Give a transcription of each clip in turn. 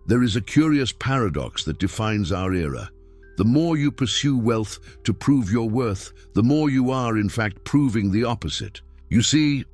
There is a curious paradox that defines our era. The more you pursue wealth to prove your worth, the more you are, in fact, proving the opposite. You see,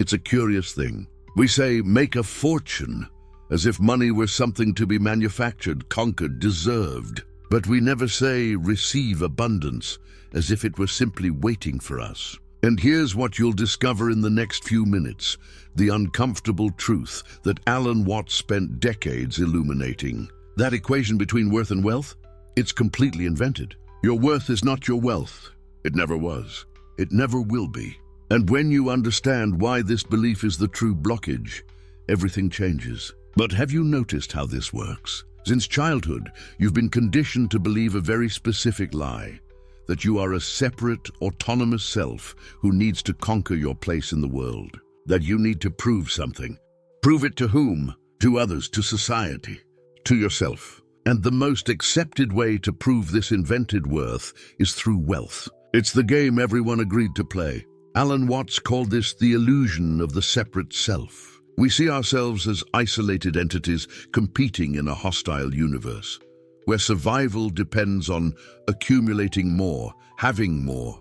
it's a curious thing. We say, make a fortune, as if money were something to be manufactured, conquered, deserved. But we never say, receive abundance, as if it were simply waiting for us. And here's what you'll discover in the next few minutes, the uncomfortable truth that Alan Watts spent decades illuminating. That equation between worth and wealth? It's completely invented. Your worth is not your wealth. It never was. It never will be. And when you understand why this belief is the true blockage, everything changes. But have you noticed how this works? Since childhood, you've been conditioned to believe a very specific lie, that you are a separate, autonomous self who needs to conquer your place in the world, that you need to prove something. Prove it to whom? To others, to society, to yourself. And the most accepted way to prove this invented worth is through wealth. It's the game everyone agreed to play. Alan Watts called this the illusion of the separate self. We see ourselves as isolated entities competing in a hostile universe, where survival depends on accumulating more, having more,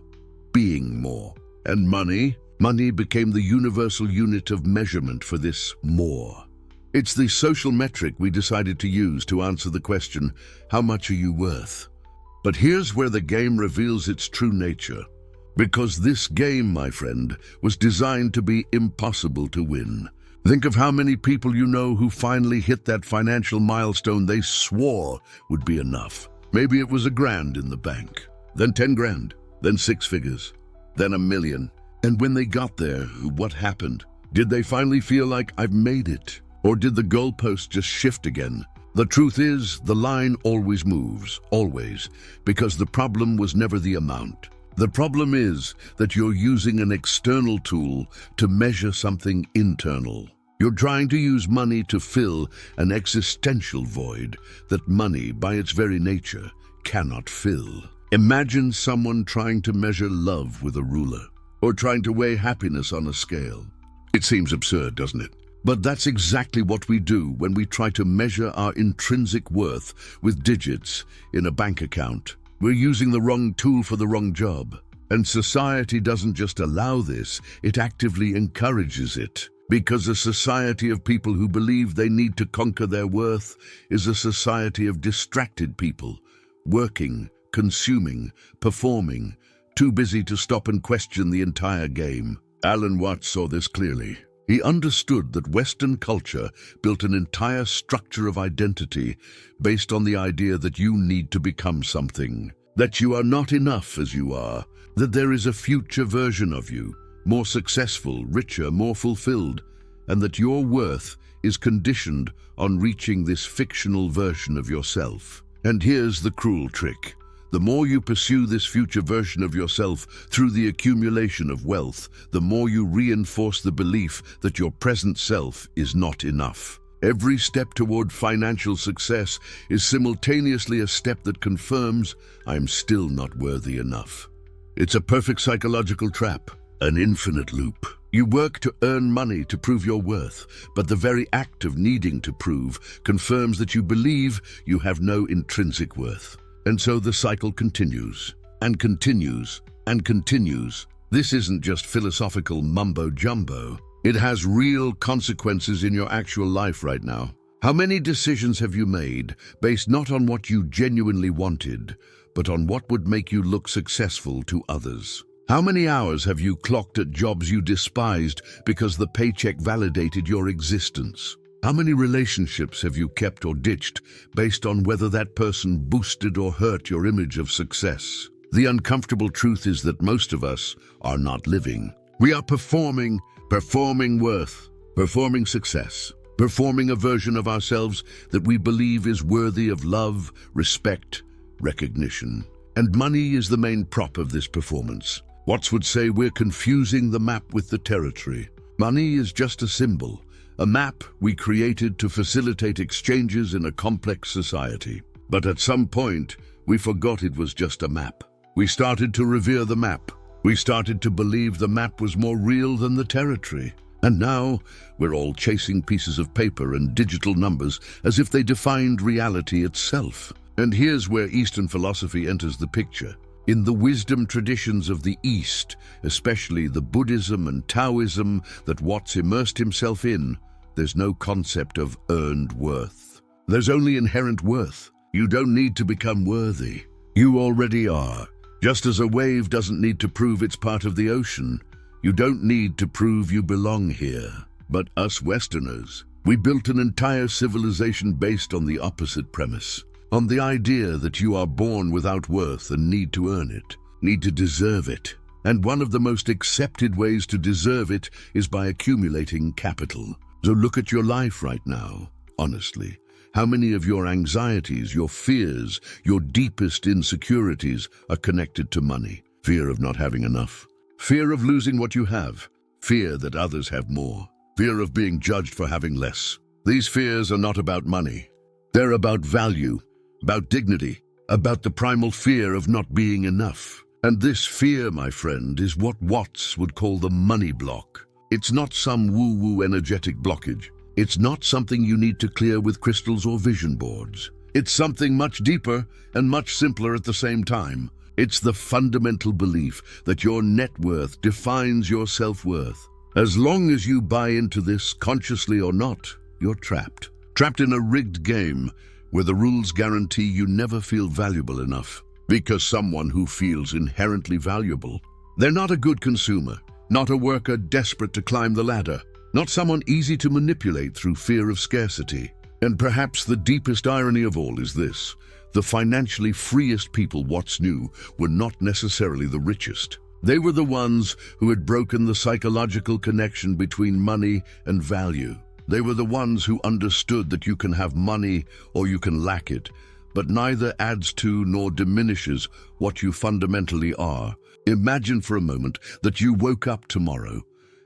being more. And money became the universal unit of measurement for this more. It's the social metric we decided to use to answer the question, how much are you worth? But here's where the game reveals its true nature. Because this game, my friend, was designed to be impossible to win. Think of how many people you know who finally hit that financial milestone they swore would be enough. Maybe it was $1,000 in the bank, then 10 grand, then 6 figures, then $1 million. And when they got there, what happened? Did they finally feel like, I've made it? Or did the goalpost just shift again? The truth is, the line always moves, always, because the problem was never the amount. The problem is that you're using an external tool to measure something internal. You're trying to use money to fill an existential void that money, by its very nature, cannot fill. Imagine someone trying to measure love with a ruler, or trying to weigh happiness on a scale. It seems absurd, doesn't it? But that's exactly what we do when we try to measure our intrinsic worth with digits in a bank account. We're using the wrong tool for the wrong job. And society doesn't just allow this, it actively encourages it. Because a society of people who believe they need to conquer their worth is a society of distracted people, working, consuming, performing, too busy to stop and question the entire game. Alan Watts saw this clearly. He understood that Western culture built an entire structure of identity based on the idea that you need to become something, that you are not enough as you are, that there is a future version of you, more successful, richer, more fulfilled, and that your worth is conditioned on reaching this fictional version of yourself. And here's the cruel trick. The more you pursue this future version of yourself through the accumulation of wealth, the more you reinforce the belief that your present self is not enough. Every step toward financial success is simultaneously a step that confirms, I'm still not worthy enough. It's a perfect psychological trap, an infinite loop. You work to earn money to prove your worth, but the very act of needing to prove confirms that you believe you have no intrinsic worth. And so the cycle continues, and continues, and continues. This isn't just philosophical mumbo-jumbo. It has real consequences in your actual life right now. How many decisions have you made based not on what you genuinely wanted, but on what would make you look successful to others? How many hours have you clocked at jobs you despised because the paycheck validated your existence? How many relationships have you kept or ditched based on whether that person boosted or hurt your image of success? The uncomfortable truth is that most of us are not living. We are performing worth, performing success, performing a version of ourselves that we believe is worthy of love, respect, recognition. And money is the main prop of this performance. Watts would say we're confusing the map with the territory. Money is just a symbol, a map we created to facilitate exchanges in a complex society. But at some point, we forgot it was just a map. We started to revere the map. We started to believe the map was more real than the territory. And now, we're all chasing pieces of paper and digital numbers as if they defined reality itself. And here's where Eastern philosophy enters the picture. In the wisdom traditions of the East, especially the Buddhism and Taoism that Watts immersed himself in, there's no concept of earned worth. There's only inherent worth. You don't need to become worthy. You already are. Just as a wave doesn't need to prove it's part of the ocean, you don't need to prove you belong here. But us Westerners, we built an entire civilization based on the opposite premise, on the idea that you are born without worth and need to earn it, need to deserve it. And one of the most accepted ways to deserve it is by accumulating capital. So look at your life right now, honestly. How many of your anxieties, your fears, your deepest insecurities are connected to money? Fear of not having enough. Fear of losing what you have. Fear that others have more. Fear of being judged for having less. These fears are not about money. They're about value, about dignity, about the primal fear of not being enough. And this fear, my friend, is what Watts would call the money block. It's not some woo-woo energetic blockage. It's not something you need to clear with crystals or vision boards. It's something much deeper and much simpler at the same time. It's the fundamental belief that your net worth defines your self-worth. As long as you buy into this, consciously or not, you're trapped. Trapped in a rigged game where the rules guarantee you never feel valuable enough. Because someone who feels inherently valuable, they're not a good consumer, not a worker desperate to climb the ladder, not someone easy to manipulate through fear of scarcity. And perhaps the deepest irony of all is this. The financially freest people Watts knew were not necessarily the richest. They were the ones who had broken the psychological connection between money and value. They were the ones who understood that you can have money or you can lack it, but neither adds to nor diminishes what you fundamentally are. Imagine for a moment that you woke up tomorrow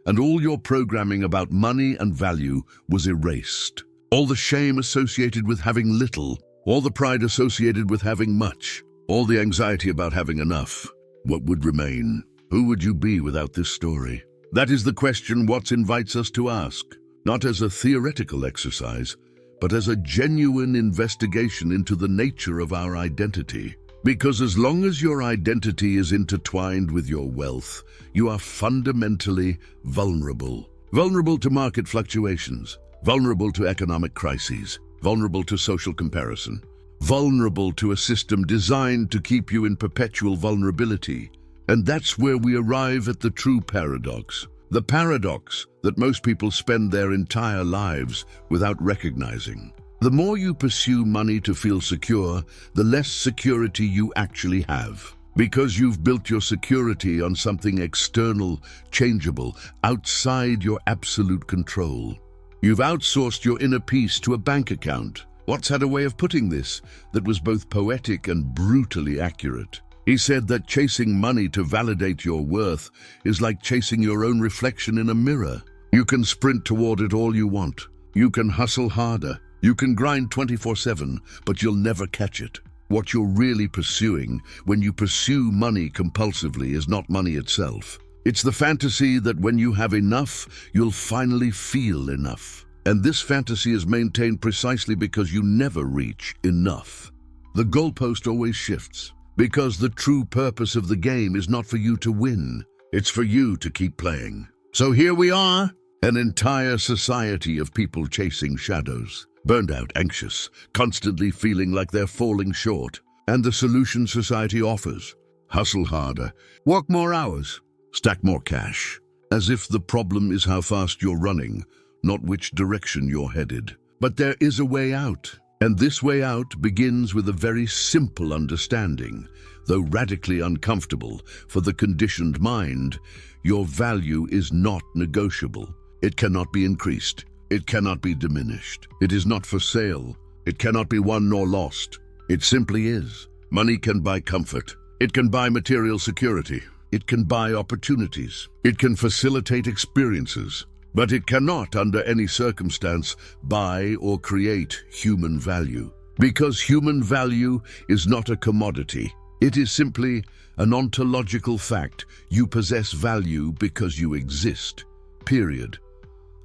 and all your programming about money and value was erased. All the shame associated with having little, all the pride associated with having much, all the anxiety about having enough. What would remain? Who would you be without this story? That is the question Watts invites us to ask, not as a theoretical exercise, but as a genuine investigation into the nature of our identity. Because as long as your identity is intertwined with your wealth, you are fundamentally vulnerable. Vulnerable to market fluctuations, vulnerable to economic crises, vulnerable to social comparison, vulnerable to a system designed to keep you in perpetual vulnerability. And that's where we arrive at the true paradox. The paradox that most people spend their entire lives without recognizing. The more you pursue money to feel secure, the less security you actually have. Because you've built your security on something external, changeable, outside your absolute control. You've outsourced your inner peace to a bank account. Watts had a way of putting this that was both poetic and brutally accurate. He said that chasing money to validate your worth is like chasing your own reflection in a mirror. You can sprint toward it all you want. You can hustle harder. You can grind 24/7, but you'll never catch it. What you're really pursuing when you pursue money compulsively is not money itself. It's the fantasy that when you have enough, you'll finally feel enough. And this fantasy is maintained precisely because you never reach enough. The goalpost always shifts, because the true purpose of the game is not for you to win. It's for you to keep playing. So here we are, an entire society of people chasing shadows. Burned out, anxious, constantly feeling like they're falling short. And the solution society offers: hustle harder, work more hours, stack more cash. As if the problem is how fast you're running, not which direction you're headed. But there is a way out. And this way out begins with a very simple understanding, though radically uncomfortable for the conditioned mind. Your value is not negotiable. It cannot be increased. It cannot be diminished. It is not for sale. It cannot be won nor lost. It simply is. Money can buy comfort. It can buy material security. It can buy opportunities. It can facilitate experiences. But it cannot, under any circumstance, buy or create human value. Because human value is not a commodity. It is simply an ontological fact. You possess value because you exist. Period.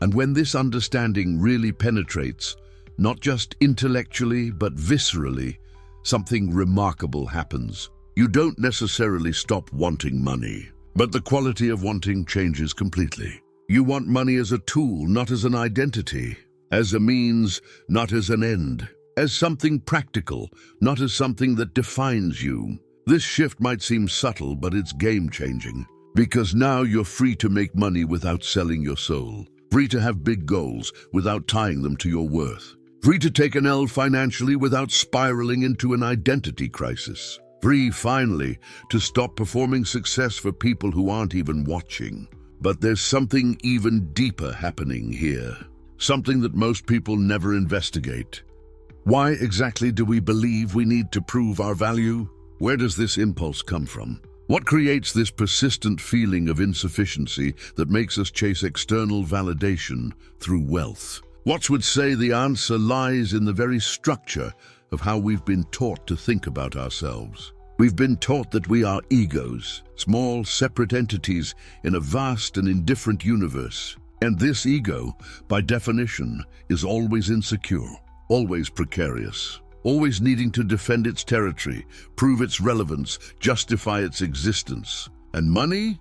And when this understanding really penetrates, not just intellectually but viscerally, something remarkable happens. You don't necessarily stop wanting money, but the quality of wanting changes completely. You want money as a tool, not as an identity, as a means, not as an end, as something practical, not as something that defines you. This shift might seem subtle, but it's game-changing, because now you're free to make money without selling your soul, free to have big goals without tying them to your worth, free to take an L financially without spiraling into an identity crisis, free, finally, to stop performing success for people who aren't even watching. But there's something even deeper happening here, something that most people never investigate. Why exactly do we believe we need to prove our value? Where does this impulse come from? What creates this persistent feeling of insufficiency that makes us chase external validation through wealth? Watts would say the answer lies in the very structure of how we've been taught to think about ourselves. We've been taught that we are egos, small, separate entities in a vast and indifferent universe. And this ego, by definition, is always insecure, always precarious, always needing to defend its territory, prove its relevance, justify its existence. And money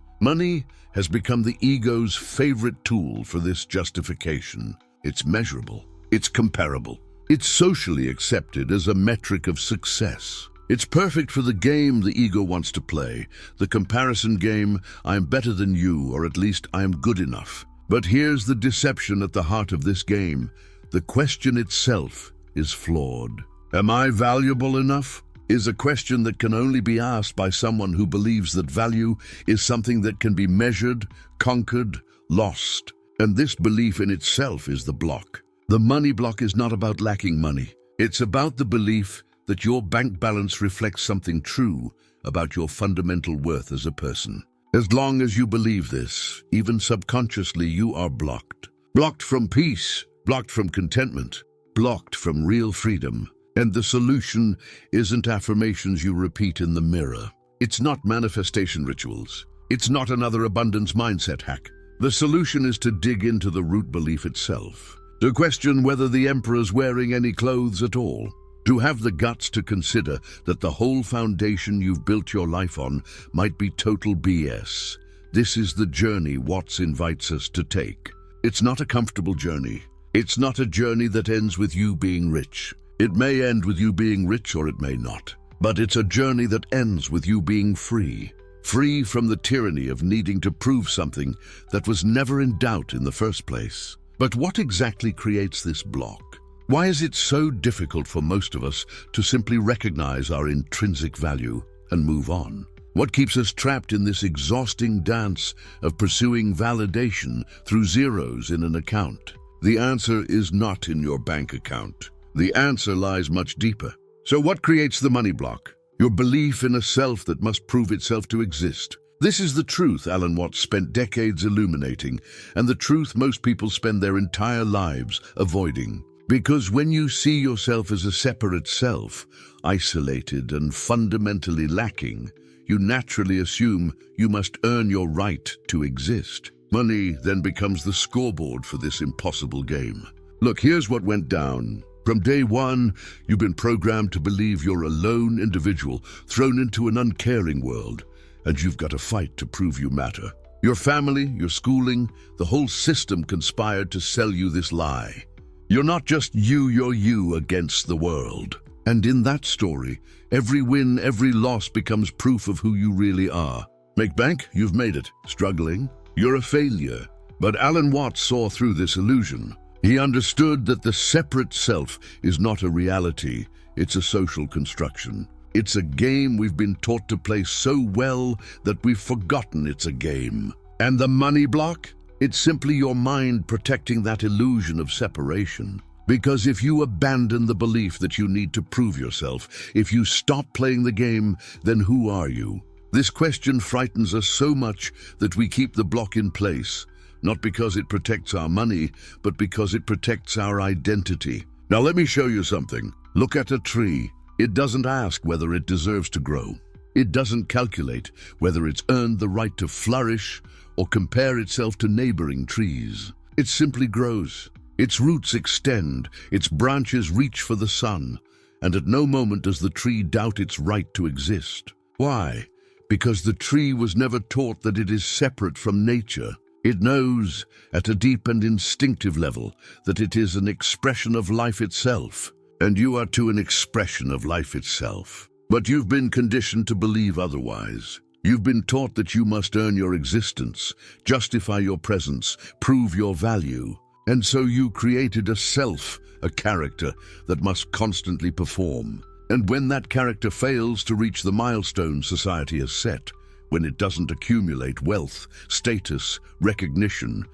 has become the ego's favorite tool for this justification. It's measurable, it's comparable, it's socially accepted as a metric of success. It's perfect for the game the ego wants to play, the comparison game, I'm better than you, or at least I'm good enough. But here's the deception at the heart of this game. The question itself is flawed. Am I valuable enough? Is a question that can only be asked by someone who believes that value is something that can be measured, conquered, lost. And this belief in itself is the block. The money block is not about lacking money. It's about the belief that your bank balance reflects something true about your fundamental worth as a person. As long as you believe this, even subconsciously, you are blocked. Blocked from peace, blocked from contentment, blocked from real freedom. And the solution isn't affirmations you repeat in the mirror. It's not manifestation rituals. It's not another abundance mindset hack. The solution is to dig into the root belief itself, to question whether the emperor's wearing any clothes at all, to have the guts to consider that the whole foundation you've built your life on might be total BS. This is the journey Watts invites us to take. It's not a comfortable journey. It's not a journey that ends with you being rich. It may end with you being rich or it may not. But it's a journey that ends with you being free. Free from the tyranny of needing to prove something that was never in doubt in the first place. But what exactly creates this block? Why is it so difficult for most of us to simply recognize our intrinsic value and move on? What keeps us trapped in this exhausting dance of pursuing validation through zeros in an account? The answer is not in your bank account. The answer lies much deeper. So what creates the money block? Your belief in a self that must prove itself to exist. This is the truth Alan Watts spent decades illuminating, and the truth most people spend their entire lives avoiding. Because when you see yourself as a separate self, isolated and fundamentally lacking, you naturally assume you must earn your right to exist. Money then becomes the scoreboard for this impossible game. Look, here's what went down. From day one, you've been programmed to believe you're a lone individual thrown into an uncaring world, and you've got to fight to prove you matter. Your family, your schooling, the whole system conspired to sell you this lie. You're not just you, you're you against the world. And in that story, every win, every loss becomes proof of who you really are. Make bank? You've made it. Struggling? You're a failure. But Alan Watts saw through this illusion. He understood that the separate self is not a reality, it's a social construction. It's a game we've been taught to play so well that we've forgotten it's a game. And the money block? It's simply your mind protecting that illusion of separation. Because if you abandon the belief that you need to prove yourself, if you stop playing the game, then who are you? This question frightens us so much that we keep the block in place. Not because it protects our money, but because it protects our identity. Now let me show you something. Look at a tree. It doesn't ask whether it deserves to grow. It doesn't calculate whether it's earned the right to flourish or compare itself to neighboring trees. It simply grows. Its roots extend, its branches reach for the sun, and at no moment does the tree doubt its right to exist. Why? Because the tree was never taught that it is separate from nature. It knows, at a deep and instinctive level, that it is an expression of life itself. And you are too an expression of life itself. But you've been conditioned to believe otherwise. You've been taught that you must earn your existence, justify your presence, prove your value. And so you created a self, a character that must constantly perform. And when that character fails to reach the milestone society has set, when it doesn't accumulate wealth, status, recognition,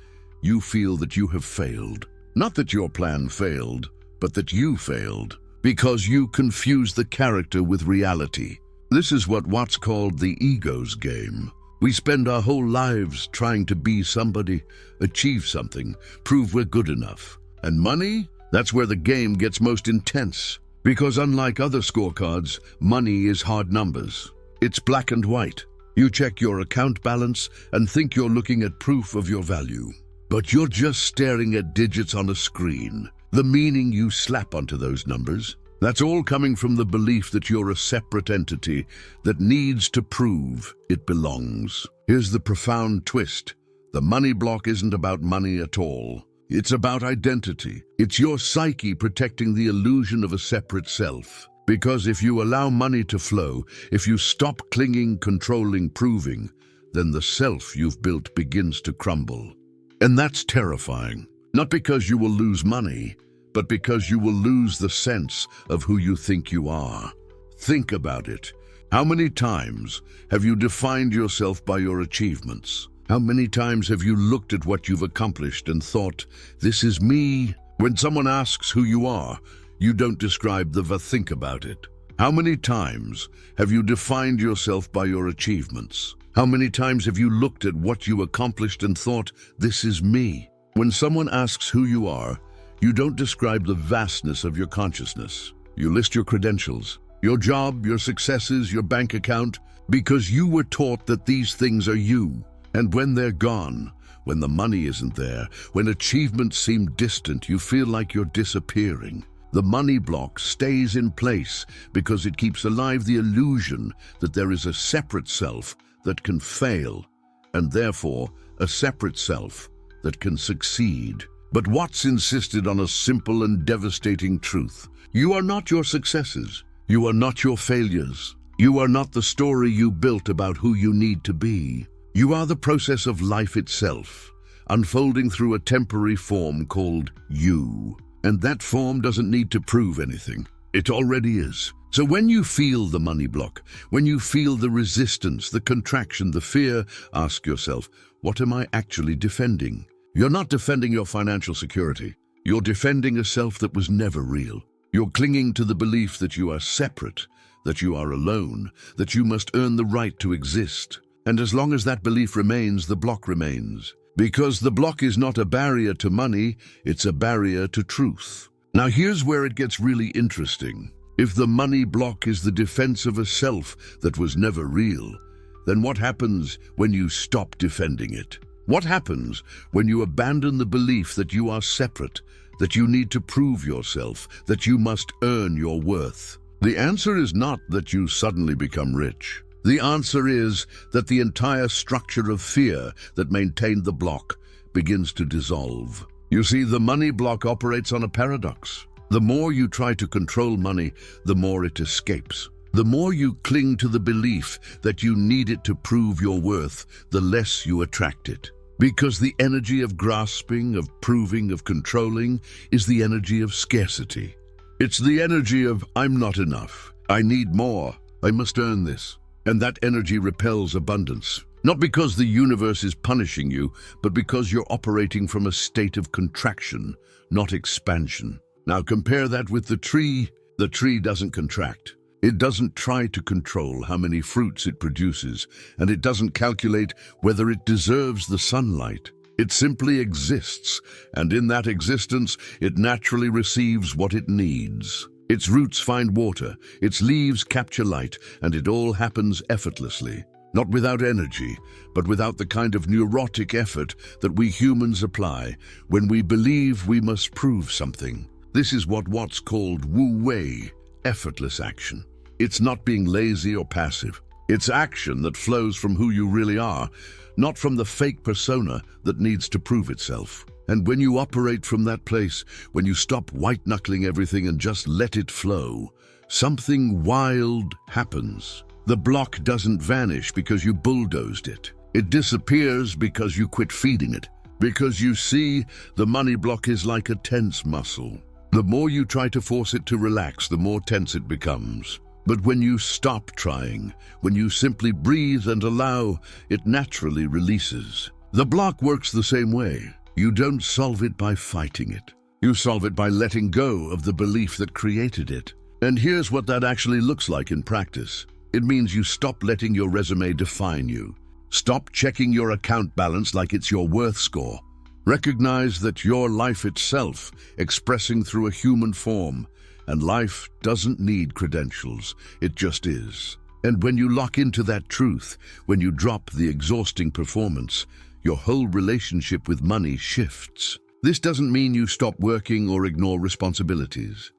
you feel that you have failed. Not that your plan failed, but that you failed, because you confuse the character with reality. This is what's called the ego's game. We spend our whole lives trying to be somebody, achieve something, prove we're good enough. And money? That's where the game gets most intense. Because unlike other scorecards, money is hard numbers. It's black and white. You check your account balance and think you're looking at proof of your value. But you're just staring at digits on a screen. The meaning you slap onto those numbers, that's all coming from the belief that you're a separate entity that needs to prove it belongs. Here's the profound twist. The money block isn't about money at all. It's about identity. It's your psyche protecting the illusion of a separate self. Because if you allow money to flow, if you stop clinging, controlling, proving, then the self you've built begins to crumble. And that's terrifying. Not because you will lose money, but because you will lose the sense of who you think you are. Think about it. How many times have you defined yourself by your achievements? How many times have you looked at what you've accomplished and thought, this is me? When someone asks who you are, you don't describe the think about it. How many times have you defined yourself by your achievements? How many times have you looked at what you accomplished and thought, this is me? When someone asks who you are, you don't describe the vastness of your consciousness. You list your credentials, your job, your successes, your bank account, because you were taught that these things are you. And when they're gone, when the money isn't there, when achievements seem distant, you feel like you're disappearing. The money block stays in place because it keeps alive the illusion that there is a separate self that can fail, and therefore a separate self that can succeed. But Watts insisted on a simple and devastating truth. You are not your successes. You are not your failures. You are not the story you built about who you need to be. You are the process of life itself, unfolding through a temporary form called you. And that form doesn't need to prove anything. It already is. So when you feel the money block, when you feel the resistance, the contraction, the fear, ask yourself, what am I actually defending? You're not defending your financial security. You're defending a self that was never real. You're clinging to the belief that you are separate, that you are alone, that you must earn the right to exist. And as long as that belief remains, the block remains. Because the block is not a barrier to money, it's a barrier to truth. Now here's where it gets really interesting. If the money block is the defense of a self that was never real, then what happens when you stop defending it? What happens when you abandon the belief that you are separate, that you need to prove yourself, that you must earn your worth? The answer is not that you suddenly become rich. The answer is that the entire structure of fear that maintained the block begins to dissolve. You see, the money block operates on a paradox. The more you try to control money, the more it escapes. The more you cling to the belief that you need it to prove your worth, the less you attract it. Because the energy of grasping, of proving, of controlling is the energy of scarcity. It's the energy of, I'm not enough. I need more. I must earn this. And that energy repels abundance. Not because the universe is punishing you, but because you're operating from a state of contraction, not expansion. Now compare that with the tree. The tree doesn't contract. It doesn't try to control how many fruits it produces, and it doesn't calculate whether it deserves the sunlight. It simply exists, and in that existence, it naturally receives what it needs. Its roots find water, its leaves capture light, and it all happens effortlessly. not without energy, but without the kind of neurotic effort that we humans apply when we believe we must prove something. This is what Watts called wu-wei, effortless action. It's not being lazy or passive. It's action that flows from who you really are, not from the fake persona that needs to prove itself. And when you operate from that place, when you stop white-knuckling everything and just let it flow, something wild happens. The block doesn't vanish because you bulldozed it. It disappears because you quit feeding it. Because you see, the money block is like a tense muscle. The more you try to force it to relax, the more tense it becomes. But when you stop trying, when you simply breathe and allow, it naturally releases. The block works the same way. You don't solve it by fighting it. You solve it by letting go of the belief that created it. And here's what that actually looks like in practice. It means you stop letting your resume define you. Stop checking your account balance like it's your worth score. Recognize that your life itself, expressing through a human form, and life doesn't need credentials, it just is. And when you lock into that truth, when you drop the exhausting performance, your whole relationship with money shifts. This doesn't mean you stop working or ignore responsibilities.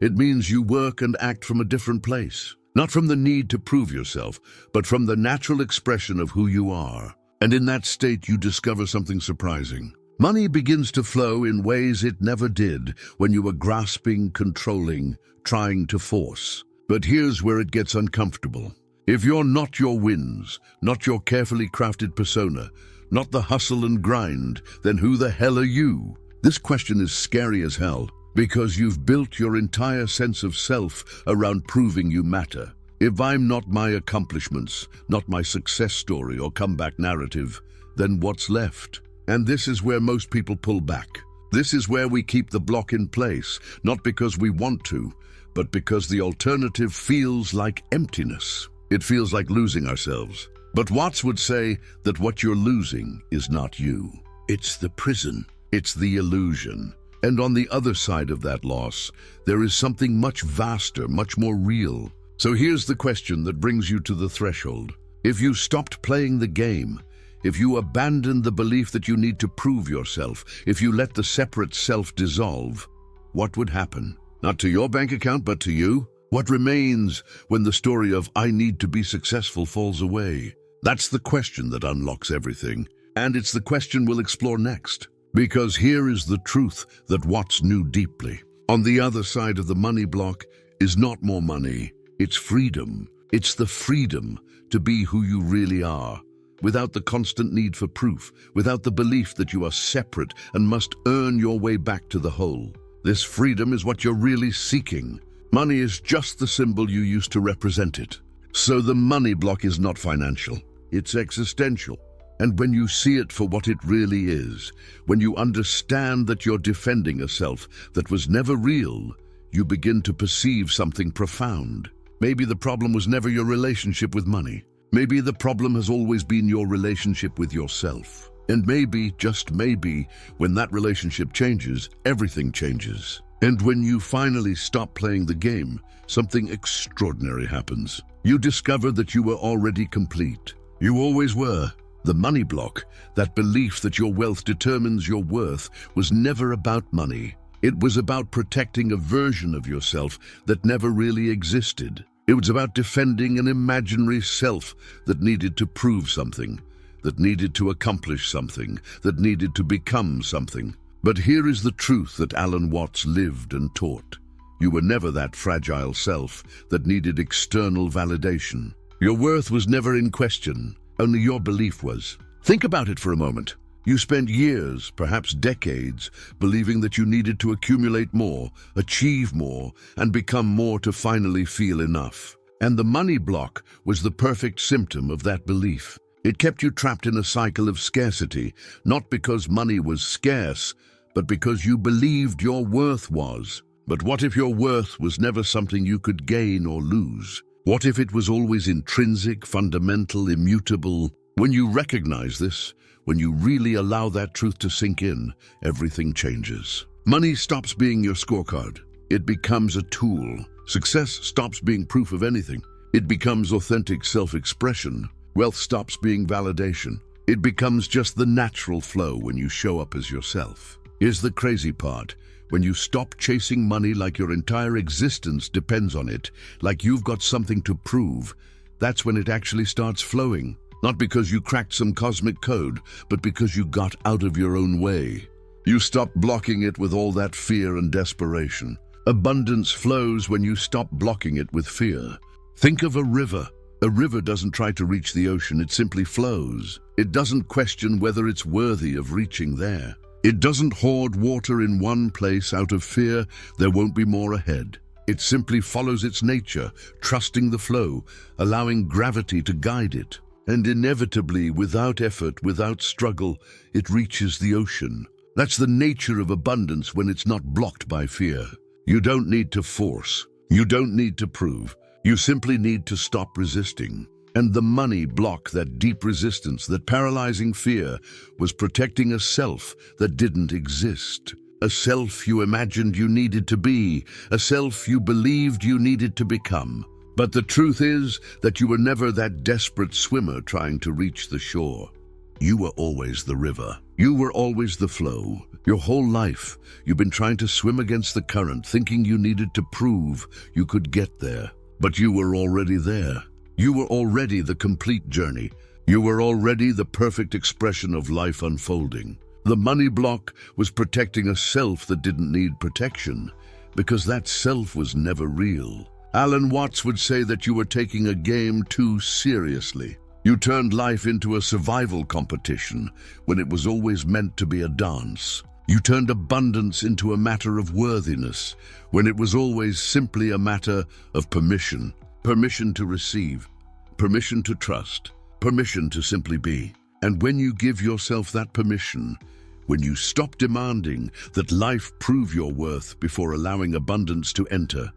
It means you work and act from a different place, not from the need to prove yourself, but from the natural expression of who you are. And in that state, you discover something surprising. Money begins to flow in ways it never did when you were grasping, controlling, trying to force. But here's where it gets uncomfortable. If you're not your wins, not your carefully crafted persona, not the hustle and grind, then who the hell are you? This question is scary as hell, because you've built your entire sense of self around proving you matter. If I'm not my accomplishments, not my success story or comeback narrative, then what's left? And this is where most people pull back. This is where we keep the block in place, not because we want to, but because the alternative feels like emptiness. It feels like losing ourselves. But Watts would say that what you're losing is not you. It's the prison. It's the illusion. And on the other side of that loss, there is something much vaster, much more real. So here's the question that brings you to the threshold. If you stopped playing the game, if you abandoned the belief that you need to prove yourself, if you let the separate self dissolve, what would happen? Not to your bank account, but to you? What remains when the story of "I need to be successful" falls away? That's the question that unlocks everything. And it's the question we'll explore next. Because here is the truth that Watts knew deeply. On the other side of the money block is not more money, it's freedom. It's the freedom to be who you really are, without the constant need for proof, without the belief that you are separate and must earn your way back to the whole. This freedom is what you're really seeking. Money is just the symbol you use to represent it. So the money block is not financial, it's existential. And when you see it for what it really is, when you understand that you're defending a self that was never real, you begin to perceive something profound. Maybe the problem was never your relationship with money. Maybe the problem has always been your relationship with yourself. And maybe, just maybe, when that relationship changes, everything changes. And when you finally stop playing the game, something extraordinary happens. You discover that you were already complete. You always were. The money block, that belief that your wealth determines your worth, was never about money. It was about protecting a version of yourself that never really existed. It was about defending an imaginary self that needed to prove something, that needed to accomplish something, that needed to become something. But here is the truth that Alan Watts lived and taught. You were never that fragile self that needed external validation. Your worth was never in question, only your belief was. Think about it for a moment. You spent years, perhaps decades, believing that you needed to accumulate more, achieve more, and become more to finally feel enough. And the money block was the perfect symptom of that belief. It kept you trapped in a cycle of scarcity, not because money was scarce, but because you believed your worth was. But what if your worth was never something you could gain or lose? What if it was always intrinsic, fundamental, immutable? When you recognize this, when you really allow that truth to sink in, everything changes. Money stops being your scorecard. It becomes a tool. Success stops being proof of anything. It becomes authentic self-expression. Wealth stops being validation. It becomes just the natural flow when you show up as yourself. Here's the crazy part. When you stop chasing money like your entire existence depends on it, like you've got something to prove, that's when it actually starts flowing. Not because you cracked some cosmic code, but because you got out of your own way. You stop blocking it with all that fear and desperation. Abundance flows when you stop blocking it with fear. Think of a river. A river doesn't try to reach the ocean, it simply flows. It doesn't question whether it's worthy of reaching there. It doesn't hoard water in one place out of fear there won't be more ahead. It simply follows its nature, trusting the flow, allowing gravity to guide it. And inevitably, without effort, without struggle, it reaches the ocean. That's the nature of abundance when it's not blocked by fear. You don't need to force. You don't need to prove. You simply need to stop resisting. And the money block, that deep resistance, that paralyzing fear, was protecting a self that didn't exist. A self you imagined you needed to be, a self you believed you needed to become. But the truth is that you were never that desperate swimmer trying to reach the shore. You were always the river. You were always the flow. Your whole life, you've been trying to swim against the current, thinking you needed to prove you could get there. But you were already there. You were already the complete journey. You were already the perfect expression of life unfolding. The money block was protecting a self that didn't need protection, because that self was never real. Alan Watts would say that you were taking a game too seriously. You turned life into a survival competition when it was always meant to be a dance. You turned abundance into a matter of worthiness when it was always simply a matter of permission. Permission to receive, permission to trust, permission to simply be. And when you give yourself that permission, when you stop demanding that life prove your worth before allowing abundance to enter,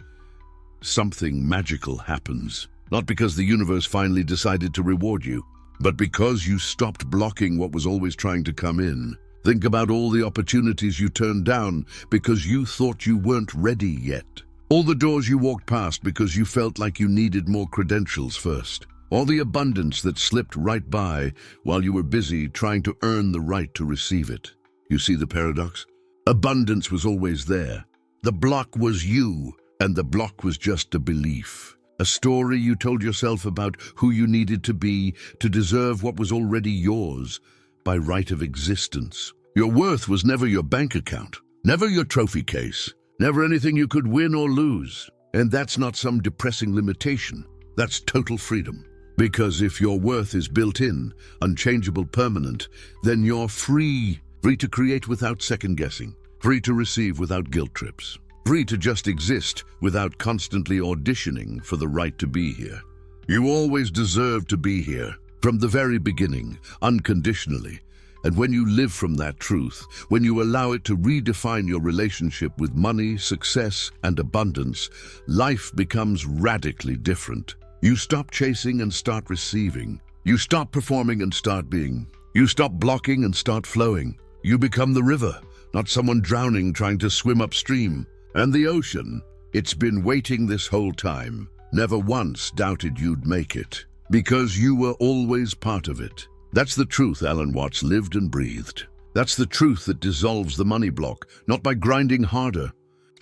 something magical happens. Not because the universe finally decided to reward you, but because you stopped blocking what was always trying to come in. Think about all the opportunities you turned down because you thought you weren't ready yet. All the doors you walked past because you felt like you needed more credentials first. All the abundance that slipped right by while you were busy trying to earn the right to receive it. You see the paradox? Abundance was always there. The block was you, and the block was just a belief. A story you told yourself about who you needed to be to deserve what was already yours by right of existence. Your worth was never your bank account, never your trophy case, never anything you could win or lose. And that's not some depressing limitation. That's total freedom. Because if your worth is built in, unchangeable, permanent, then you're free. Free to create without second guessing. Free to receive without guilt trips. Free to just exist without constantly auditioning for the right to be here. You always deserve to be here, from the very beginning, unconditionally. And when you live from that truth, when you allow it to redefine your relationship with money, success, and abundance, life becomes radically different. You stop chasing and start receiving. You stop performing and start being. You stop blocking and start flowing. You become the river, not someone drowning trying to swim upstream. And the ocean, it's been waiting this whole time, never once doubted you'd make it, because you were always part of it. That's the truth Alan Watts lived and breathed. That's the truth that dissolves the money block, not by grinding harder,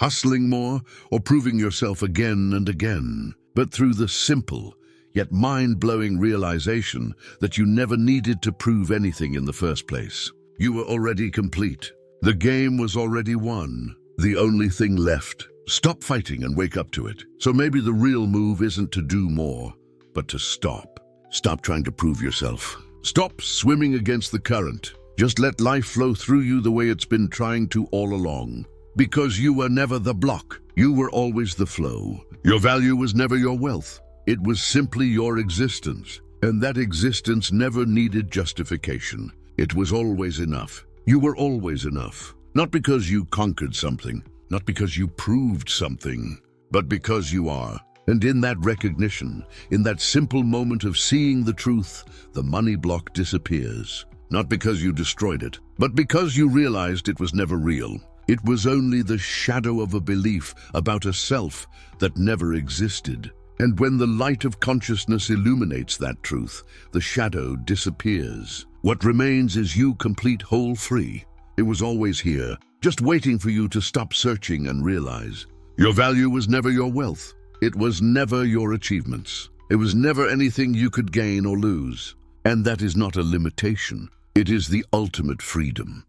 hustling more, or proving yourself again and again, but through the simple, yet mind-blowing realization that you never needed to prove anything in the first place. You were already complete. The game was already won. The only thing left. Stop fighting and wake up to it. So maybe the real move isn't to do more, but to stop. Stop trying to prove yourself. Stop swimming against the current. Just let life flow through you the way it's been trying to all along. Because you were never the block. You were always the flow. Your value was never your wealth. It was simply your existence. And that existence never needed justification. It was always enough. You were always enough. Not because you conquered something, not because you proved something, but because you are. And in that recognition, in that simple moment of seeing the truth, the money block disappears. Not because you destroyed it, but because you realized it was never real. It was only the shadow of a belief about a self that never existed. And when the light of consciousness illuminates that truth, the shadow disappears. What remains is you complete, whole, free. It was always here, just waiting for you to stop searching and realize. Your value was never your wealth. It was never your achievements. It was never anything you could gain or lose. And that is not a limitation. It is the ultimate freedom.